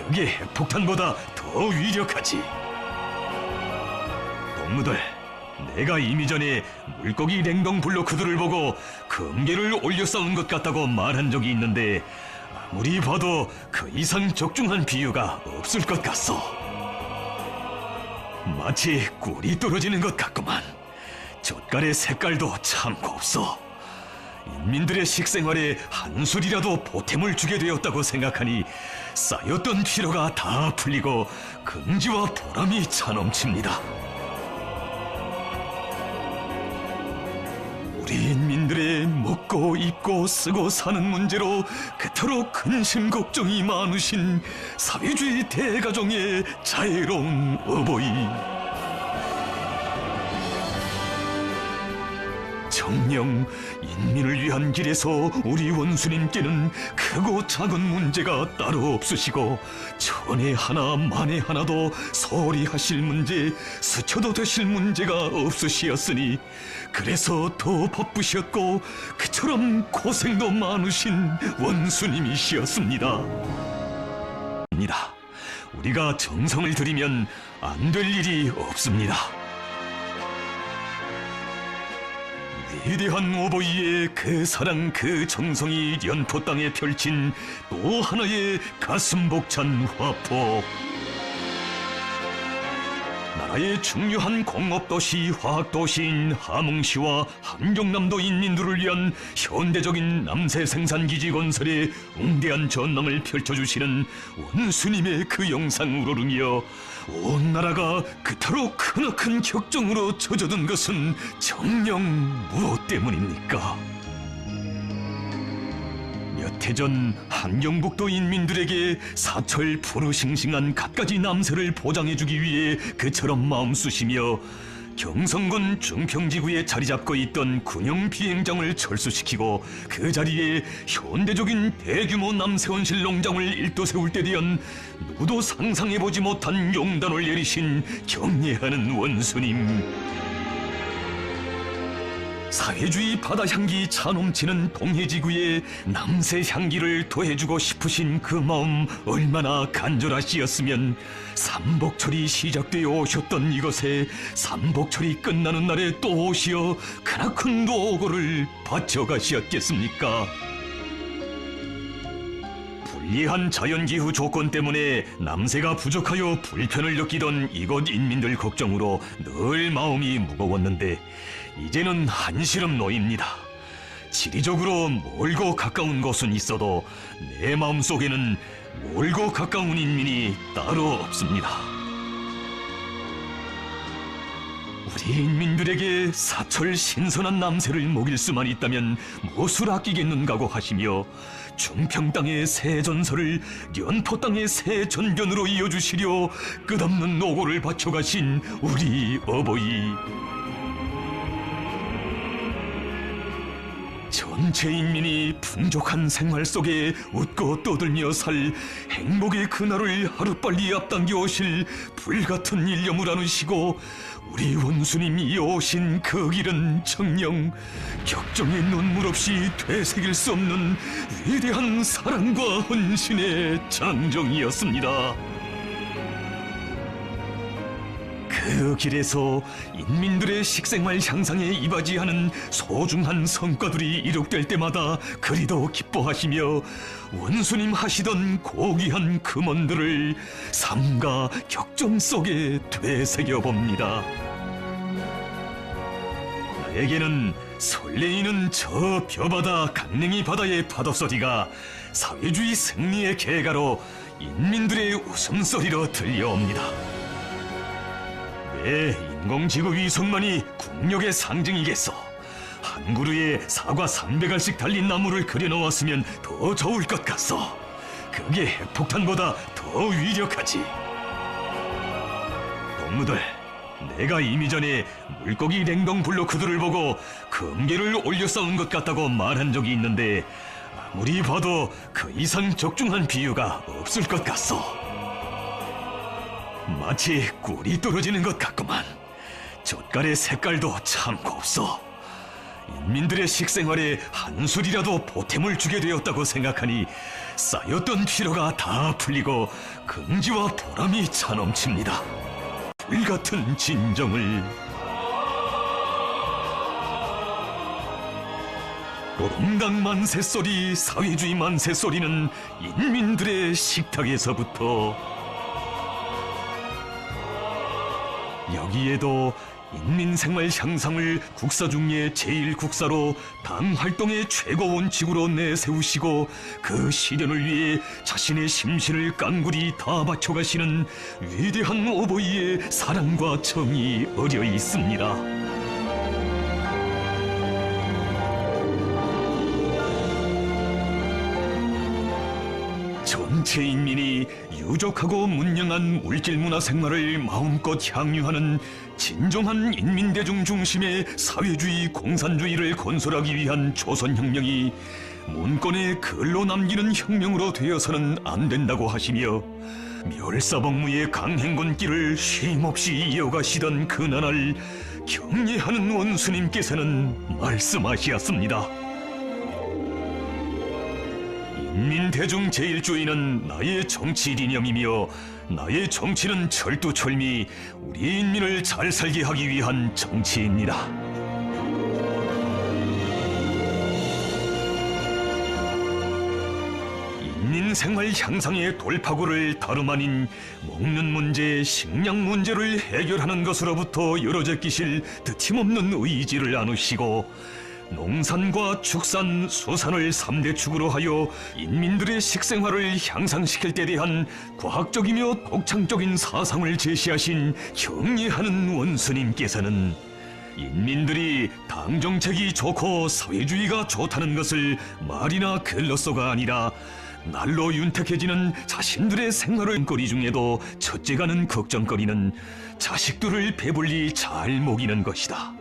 그게 핵폭탄보다 더 위력하지. 동무들, 내가 이미 전에 물고기 냉동 블로크들을 보고 금괴를 올려 쌓은 것 같다고 말한 적이 있는데 아무리 봐도 그 이상 적중한 비유가 없을 것 같소. 마치 꿀이 떨어지는 것 같구만. 젓갈의 색깔도 참 곱소. 인민들의 식생활에 한술이라도 보탬을 주게 되었다고 생각하니 쌓였던 피로가 다 풀리고 긍지와 보람이 차넘칩니다. 우리 인민들의 먹고 입고 쓰고 사는 문제로 그토록 근심 걱정이 많으신 사회주의 대가정의 자애로운 어버이, 정녕 인민을 위한 길에서 우리 원수님께는 크고 작은 문제가 따로 없으시고 천에 하나 만에 하나도 소홀히 하실 문제, 스쳐도 되실 문제가 없으시었으니 그래서 더 바쁘셨고 그처럼 고생도 많으신 원수님이시었습니다. 우리가 정성을 들이면 안 될 일이 없습니다. 위대한 오보이의 그 사랑 그 정성이 연포 땅에 펼친 또 하나의 가슴 벅찬 화폭. 나라의 중요한 공업도시 화학도시인 함흥시와 함경남도 인민들을 위한 현대적인 남새 생산기지 건설에 웅대한 전망을 펼쳐주시는 원수님의 그 영상 우러르며 온 나라가 그토록 크나큰 격정으로 젖어든 것은 정녕 무엇 때문입니까? 몇 해 전 한경북도 인민들에게 사철 푸르싱싱한 갖가지 남새를 보장해주기 위해 그처럼 마음 쓰시며 경성군 중평지구에 자리 잡고 있던 군용 비행장을 철수시키고 그 자리에 현대적인 대규모 남새온실 농장을 일도 세울 때 되면 누구도 상상해보지 못한 용단을 내리신 경례하는 원수님. 사회주의 바다향기 차넘치는 동해지구에 남새 향기를 더해주고 싶으신 그 마음 얼마나 간절하시었으면 삼복철이 시작되어 오셨던 이곳에 삼복철이 끝나는 날에 또 오시어 크나큰 노고를 바쳐가시었겠습니까? 불리한 자연기후 조건 때문에 남새가 부족하여 불편을 느끼던 이곳 인민들 걱정으로 늘 마음이 무거웠는데 이제는 한시름 놓입니다. 지리적으로 멀고 가까운 곳은 있어도 내 마음속에는 멀고 가까운 인민이 따로 없습니다. 우리 인민들에게 사철 신선한 남새를 먹일 수만 있다면 무엇을 아끼겠는가고 하시며 중평 땅의 새 전설을 연포 땅의 새 전변으로 이어주시려 끝없는 노고를 바쳐가신 우리 어버이. 전체 인민이 풍족한 생활 속에 웃고 떠들며 살 행복의 그날을 하루빨리 앞당겨 오실 불같은 일념을 안으시고 우리 원수님이 이어오신 그 길은 정녕 격정의 눈물 없이 되새길 수 없는 위대한 사랑과 헌신의 장정이었습니다. 그 길에서 인민들의 식생활 향상에 이바지하는 소중한 성과들이 이룩될 때마다 그리도 기뻐하시며 원수님 하시던 고귀한 금원들을 삶과 격정 속에 되새겨봅니다. 나에게는 설레이는 저 벼바다 강냉이 바다의 파도소리가 사회주의 승리의 계가로 인민들의 웃음소리로 들려옵니다. 왜 인공지구 위성만이 국력의 상징이겠소? 한 그루에 사과 300알씩 달린 나무를 그려놓았으면 더 좋을 것 같소. 그게 핵폭탄보다 더 위력하지. 동무들, 내가 이미 전에 물고기 냉동 블로크들을 보고 금괴를 올려 쌓은 것 같다고 말한 적이 있는데 아무리 봐도 그 이상 적중한 비유가 없을 것 같소. 마치 꿀이 떨어지는 것 같구만. 젓갈의 색깔도 참 곱소. 인민들의 식생활에 한술이라도 보탬을 주게 되었다고 생각하니 쌓였던 피로가 다 풀리고 긍지와 보람이 차넘칩니다. 불같은 진정을 노동당 만세소리, 사회주의 만세소리는 인민들의 식탁에서부터 여기에도 인민생활 향상을 국사 중에 제1국사로 당 활동의 최고 원칙으로 내세우시고 그 실현을 위해 자신의 심신을 깡굴이 다 바쳐가시는 위대한 어버이의 사랑과 정이 어려 있습니다. 전체 인민이 유족하고 문명한 물질문화 생활을 마음껏 향유하는 진정한 인민대중 중심의 사회주의 공산주의를 건설하기 위한 조선혁명이 문권에 글로 남기는 혁명으로 되어서는 안 된다고 하시며 멸사복무의 강행군길을 쉼없이 이어가시던 그나날 경례하는 원수님께서는 말씀하시었습니다. 인민대중 제1주의는 나의 정치 이념이며 나의 정치는 철두철미 우리 인민을 잘 살게 하기 위한 정치입니다. 인민생활 향상의 돌파구를 다름 아닌 먹는 문제, 식량 문제를 해결하는 것으로부터 열어제끼실 드팀없는 의지를 나누시고 농산과 축산, 수산을 3대 축으로 하여 인민들의 식생활을 향상시킬 때 대한 과학적이며 독창적인 사상을 제시하신 경례하는 원수님께서는 인민들이 당정책이 좋고 사회주의가 좋다는 것을 말이나 글로써가 아니라 날로 윤택해지는 자신들의 생활거리 중에도 첫째가는 걱정거리는 자식들을 배불리 잘 먹이는 것이다.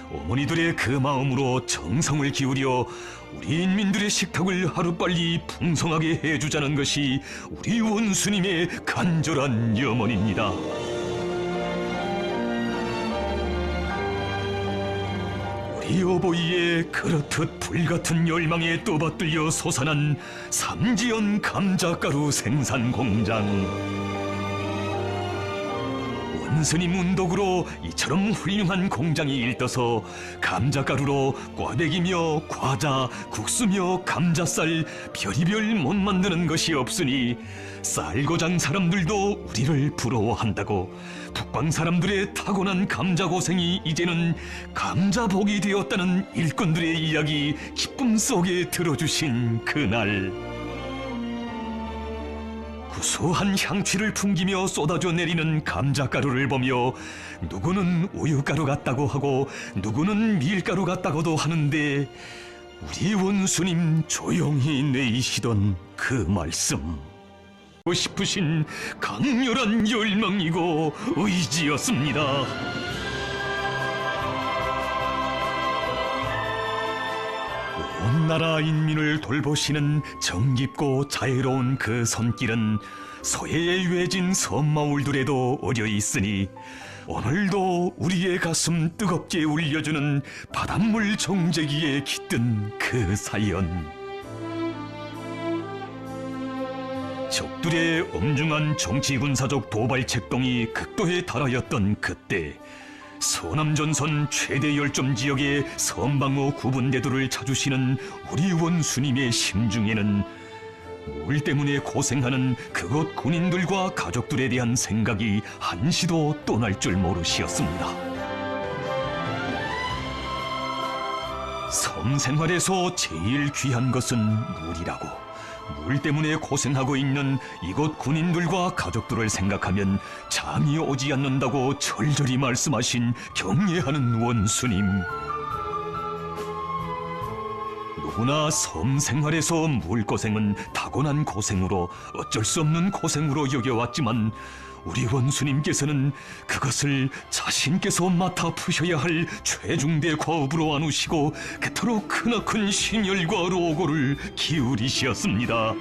어머니들의 그 마음으로 정성을 기울여 우리 인민들의 식탁을 하루빨리 풍성하게 해주자는 것이 우리 원수님의 간절한 염원입니다. 우리 어버이의 그렇듯 불같은 열망에 떠받들려 솟아난 삼지연 감자가루 생산 공장. 원스님 운덕으로 이처럼 훌륭한 공장이 일떠서 감자가루로 꽈배기며 과자, 국수며 감자쌀 별의별 못 만드는 것이 없으니 쌀고장 사람들도 우리를 부러워한다고 북방 사람들의 타고난 감자 고생이 이제는 감자복이 되었다는 일꾼들의 이야기 기쁨 속에 들어주신 그날, 구수한 향취를 풍기며 쏟아져 내리는 감자가루를 보며 누구는 우유가루 같다고 하고 누구는 밀가루 같다고도 하는데 우리 원수님 조용히 내이시던 그 말씀, 하고 싶으신 강렬한 열망이고 의지였습니다. 온 나라 인민을 돌보시는 정깊고 자애로운 그 손길은 서해의 외진 섬마을들에도 어려 있으니 오늘도 우리의 가슴 뜨겁게 울려주는 바닷물 정제기에 깃든 그 사연. 적들의 엄중한 정치군사적 도발책동이 극도에 달하였던 그때 서남전선 최대 열점 지역의 선방어 구분대도를 찾으시는 우리 원수님의 심중에는 물 때문에 고생하는 그곳 군인들과 가족들에 대한 생각이 한시도 떠날 줄 모르시었습니다. 섬 생활에서 제일 귀한 것은 물이라고, 물 때문에 고생하고 있는 이곳 군인들과 가족들을 생각하면 잠이 오지 않는다고 절절히 말씀하신 경례하는 원수님. 누구나 섬 생활에서 물고생은 타고난 고생으로 어쩔 수 없는 고생으로 여겨왔지만 우리 원수님께서는 그것을 자신께서 맡아 푸셔야 할 최중대 과업으로 안으시고 그토록 크나큰 신열과 로고를 기울이셨습니다.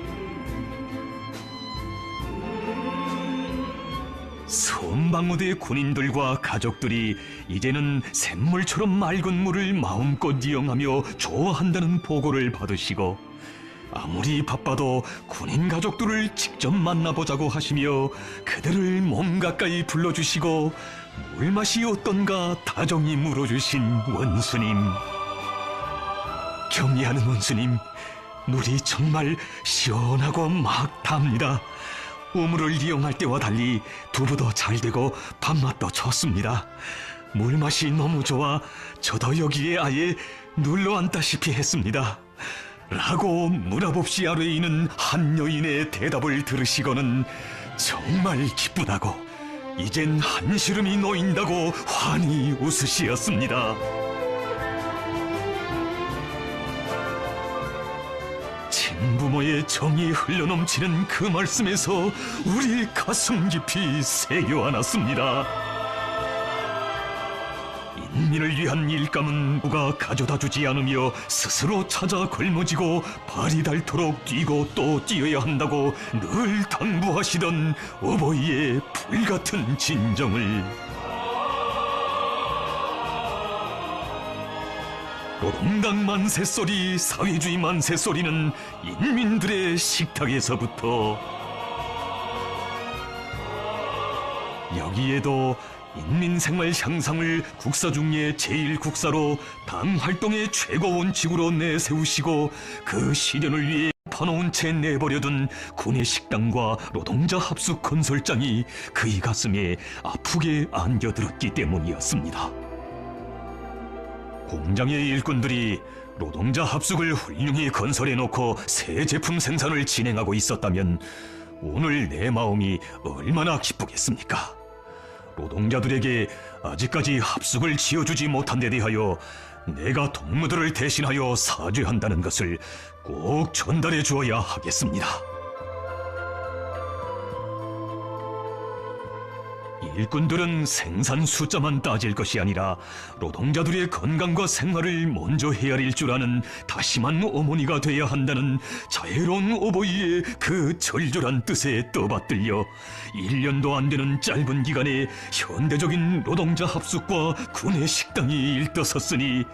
섬방어대 군인들과 가족들이 이제는 샘물처럼 맑은 물을 마음껏 이용하며 좋아한다는 보고를 받으시고 아무리 바빠도 군인 가족들을 직접 만나보자고 하시며 그들을 몸 가까이 불러주시고 물맛이 어떤가 다정히 물어주신 원수님. 경의하는 원수님, 물이 정말 시원하고 막 답니다. 우물을 이용할 때와 달리 두부도 잘 되고 밥맛도 좋습니다. 물맛이 너무 좋아 저도 여기에 아예 눌러앉다시피 했습니다. 라고 무랍없이 아뢰이는 한 여인의 대답을 들으시고는 정말 기쁘다고 이젠 한시름이 놓인다고 환히 웃으시었습니다. 친부모의 정이 흘러넘치는 그 말씀에서 우리 가슴 깊이 새겨안았습니다. 인민을 위한 일감은 누가 가져다주지 않으며 스스로 찾아 걸머지고 발이 닳도록 뛰고 또 뛰어야 한다고 늘 당부하시던 어버이의 불같은 진정을 노동당 만세소리, 사회주의 만세소리는 인민들의 식탁에서부터 여기에도 인민생활 향상을 국사 중에 제1국사로 당 활동의 최고 원칙으로 내세우시고 그 실현을 위해 파놓은 채 내버려둔 군의 식당과 노동자 합숙 건설장이 그의 가슴에 아프게 안겨들었기 때문이었습니다. 공장의 일꾼들이 노동자 합숙을 훌륭히 건설해놓고 새 제품 생산을 진행하고 있었다면 오늘 내 마음이 얼마나 기쁘겠습니까? 노동자들에게 아직까지 합숙을 지어주지 못한 데 대하여 내가 동무들을 대신하여 사죄한다는 것을 꼭 전달해 주어야 하겠습니다. 일꾼들은 생산 숫자만 따질 것이 아니라 노동자들의 건강과 생활을 먼저 헤아릴 줄 아는 다심한 어머니가 돼야 한다는 자애로운 어버이의 그 절절한 뜻에 떠받들려 1년도 안 되는 짧은 기간에 현대적인 노동자 합숙과 군의 식당이 일떠섰으니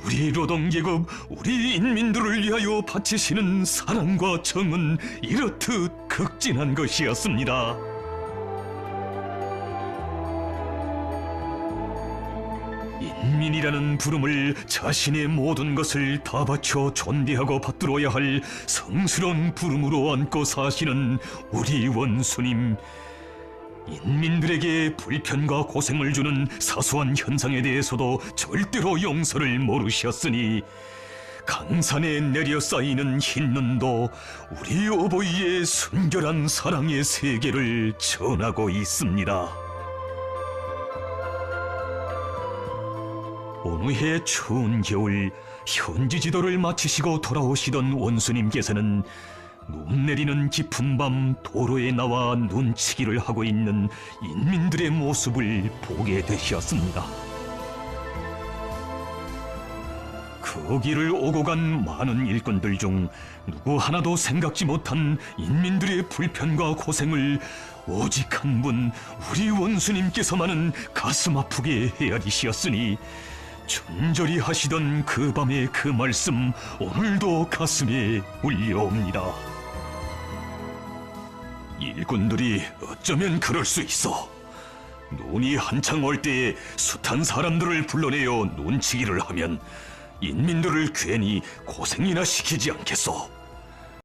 우리 노동계급, 우리 인민들을 위하여 바치시는 사랑과 정은 이렇듯 극진한 것이었습니다. 인민이라는 부름을 자신의 모든 것을 다 바쳐 존대하고 받들어야 할 성스러운 부름으로 안고 사시는 우리 원수님. 인민들에게 불편과 고생을 주는 사소한 현상에 대해서도 절대로 용서를 모르셨으니 강산에 내려 쌓이는 흰 눈도 우리 어버이의 순결한 사랑의 세계를 전하고 있습니다. 어느 해 추운 겨울 현지 지도를 마치시고 돌아오시던 원수님께서는 눈 내리는 깊은 밤 도로에 나와 눈치기를 하고 있는 인민들의 모습을 보게 되셨습니다. 그 길을 오고 간 많은 일꾼들 중 누구 하나도 생각지 못한 인민들의 불편과 고생을 오직 한 분 우리 원수님께서만은 가슴 아프게 헤아리시었으니 준절히 하시던 그 밤의 그 말씀 오늘도 가슴에 울려옵니다. 일꾼들이 어쩌면 그럴 수 있어. 눈이 한창 올 때에 숱한 사람들을 불러내어 눈치기를 하면 인민들을 괜히 고생이나 시키지 않겠소.